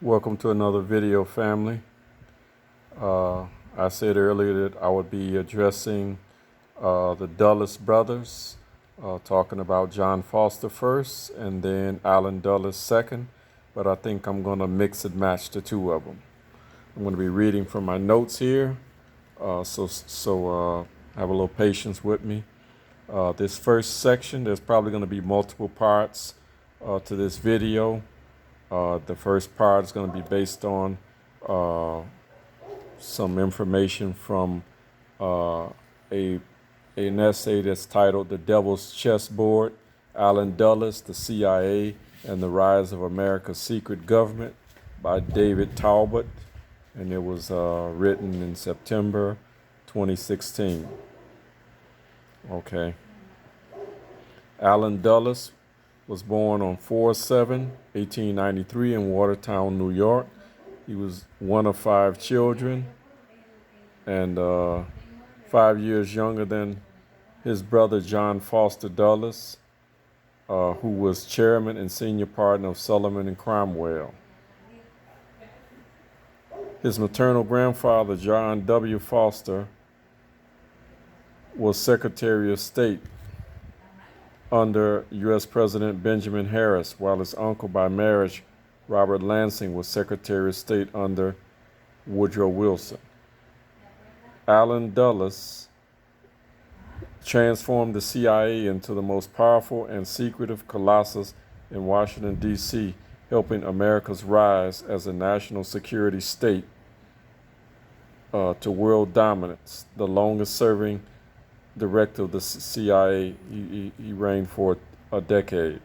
Welcome to another video, family. I said earlier that I would be addressing the Dulles brothers, talking about John Foster first and then Allen Dulles second, but I think I'm going to mix and match the two of them. I'm going to be reading from my notes here, so have a little patience with me. This first section, there's probably going to be multiple parts to this video. The first part is going to be based on some information from an essay that's titled "The Devil's Chessboard: Allen Dulles, the CIA, and the Rise of America's Secret Government" by David Talbot, and it was written in September 2016. Okay. Allen Dulles was born on 4/7/1893 in Watertown, New York. He was one of 5 children and 5 years younger than his brother John Foster Dulles, who was chairman and senior partner of Sullivan and Cromwell. His maternal grandfather, John W. Foster, was Secretary of State under U.S. President Benjamin Harris, while his uncle by marriage, Robert Lansing, was Secretary of State under Woodrow Wilson. Allen Dulles transformed the CIA into the most powerful and secretive colossus in Washington, D.C., helping America's rise as a national security state to world dominance. The longest-serving director of the CIA, he reigned for a decade.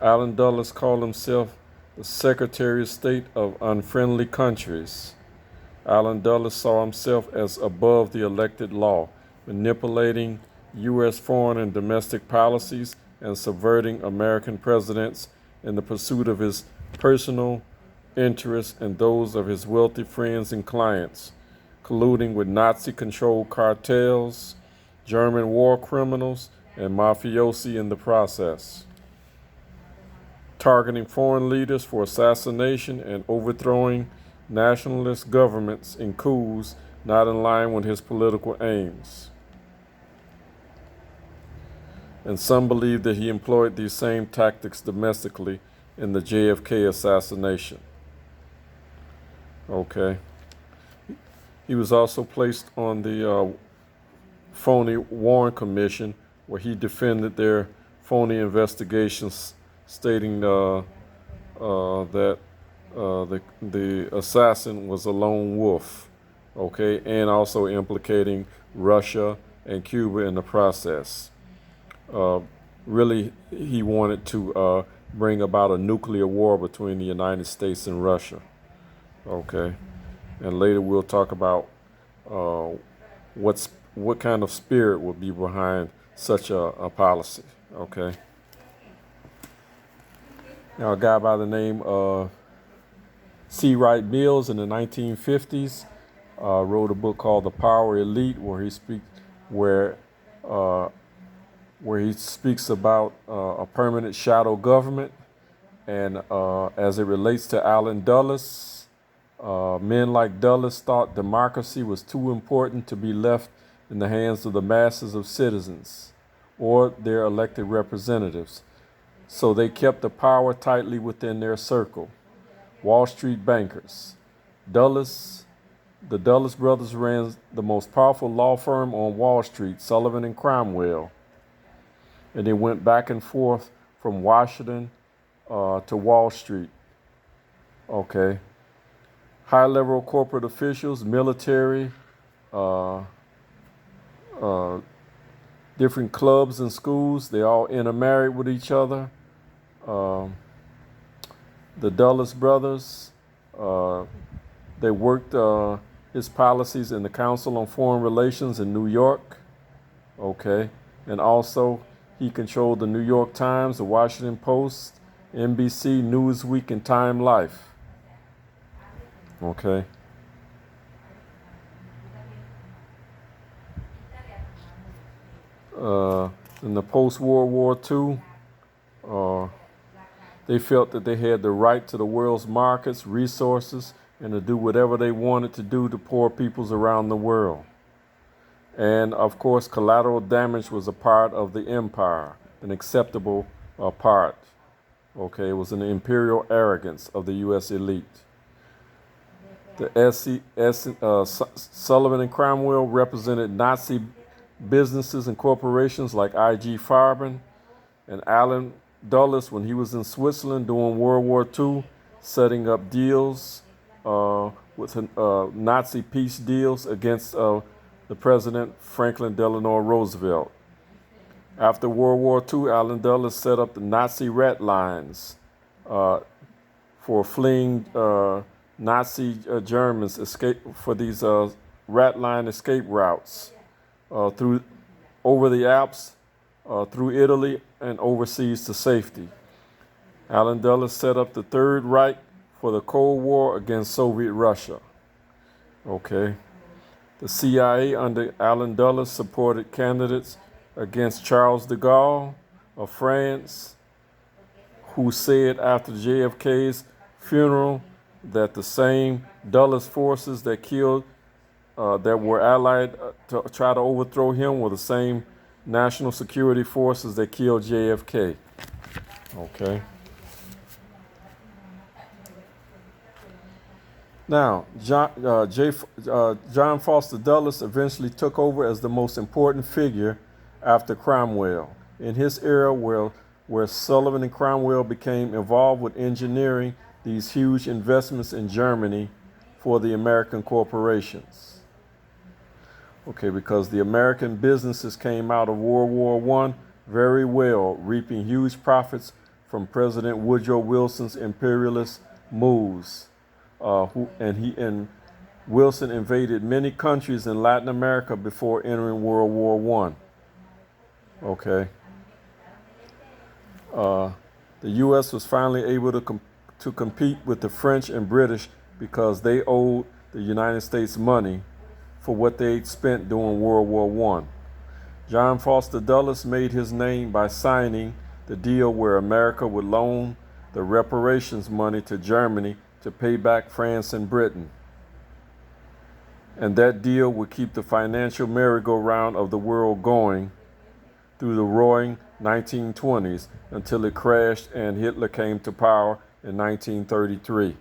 Allen Dulles called himself the Secretary of State of Unfriendly Countries. Allen Dulles saw himself as above the elected law, manipulating U.S. foreign and domestic policies and subverting American presidents in the pursuit of his personal interests and those of his wealthy friends and clients, colluding with Nazi-controlled cartels, German war criminals, and mafiosi in the process, targeting foreign leaders for assassination and overthrowing nationalist governments in coups not in line with his political aims. And some believe that he employed these same tactics domestically in the JFK assassination. Okay. He was also placed on the phony Warren Commission, where he defended their phony investigations, stating that the assassin was a lone wolf, okay, and also implicating Russia and Cuba in the process. Really, he wanted to bring about a nuclear war between the United States and Russia, okay. And later we'll talk about what kind of spirit would be behind such a policy, okay? Now, a guy by the name of C. Wright Mills in the 1950s wrote a book called The Power Elite, where he speaks about a permanent shadow government, and as it relates to Allen Dulles. Men like Dulles thought democracy was too important to be left in the hands of the masses of citizens or their elected representatives, so they kept the power tightly within their circle. Wall Street bankers. The Dulles brothers ran the most powerful law firm on Wall Street, Sullivan and Cromwell, and they went back and forth from Washington to Wall Street. Okay. High-level corporate officials, military, different clubs and schools, they all intermarried with each other. The Dulles brothers, they worked his policies in the Council on Foreign Relations in New York. Okay. And also, he controlled the New York Times, the Washington Post, NBC, Newsweek, and Time Life. Okay. In the post-World War II, They felt that they had the right to the world's markets, resources, and to do whatever they wanted to do to poor peoples around the world. And of course, collateral damage was a part of the empire, an acceptable part. Okay, it was an imperial arrogance of the U.S. elite. Sullivan and Cromwell represented Nazi businesses and corporations like I.G. Farben and Allen Dulles when he was in Switzerland during World War II, setting up deals with Nazi peace deals against the President Franklin Delano Roosevelt. After World War II, Allen Dulles set up the Nazi rat lines for fleeing Nazi Germans for these rat line escape routes over the Alps, through Italy, and overseas to safety. Allen Dulles set up the Third Reich for the Cold War against Soviet Russia. Okay. The CIA under Allen Dulles supported candidates against Charles de Gaulle of France, who said after JFK's funeral that the same Dulles forces that were allied to try to overthrow him were the same national security forces that killed JFK. Okay. Now, John Foster Dulles eventually took over as the most important figure after Cromwell. In his era, where Sullivan and Cromwell became involved with engineering these huge investments in Germany for the American corporations. Okay, because the American businesses came out of World War I very well, reaping huge profits from President Woodrow Wilson's imperialist moves. Wilson invaded many countries in Latin America before entering World War I. Okay. The U.S. was finally able to compete with the French and British because they owed the United States money for what they'd spent during World War I. John Foster Dulles made his name by signing the deal where America would loan the reparations money to Germany to pay back France and Britain. And that deal would keep the financial merry-go-round of the world going through the roaring 1920s until it crashed and Hitler came to power in 1933.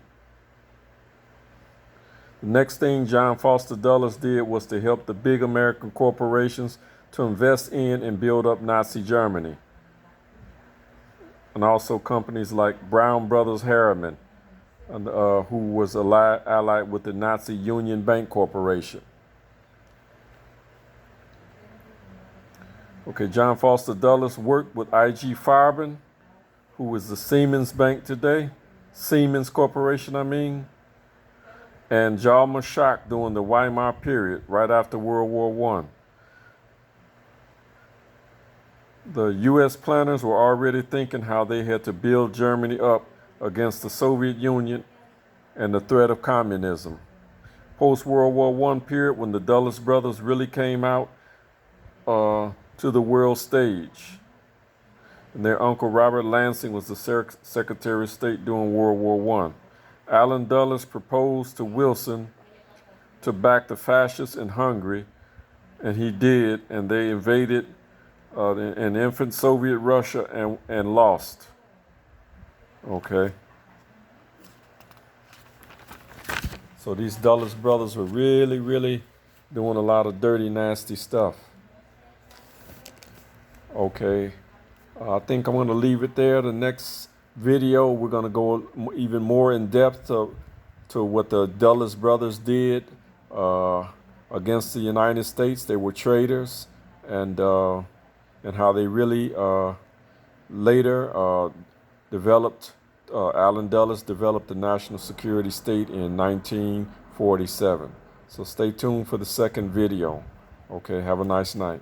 The next thing John Foster Dulles did was to help the big American corporations to invest in and build up Nazi Germany. And also companies like Brown Brothers Harriman, who was allied with the Nazi Union Bank Corporation. Okay, John Foster Dulles worked with I.G. Farben, who is the Siemens Bank today, Siemens Corporation, and Hjalmar Schacht during the Weimar period, right after World War I. The U.S. planners were already thinking how they had to build Germany up against the Soviet Union and the threat of communism. Post-World War I period, when the Dulles brothers really came out to the world stage. And their uncle Robert Lansing was the Secretary of State during World War I. Allen Dulles proposed to Wilson to back the fascists in Hungary, and he did, and they invaded an infant Soviet Russia and lost. Okay. So these Dulles brothers were really, really doing a lot of dirty, nasty stuff. Okay. I think I'm going to leave it there. The next video, we're going to go even more in depth to what the Dulles brothers did against the United States. They were traitors, and how they really later developed, Allen Dulles developed the national security state in 1947. So stay tuned for the second video. Okay, have a nice night.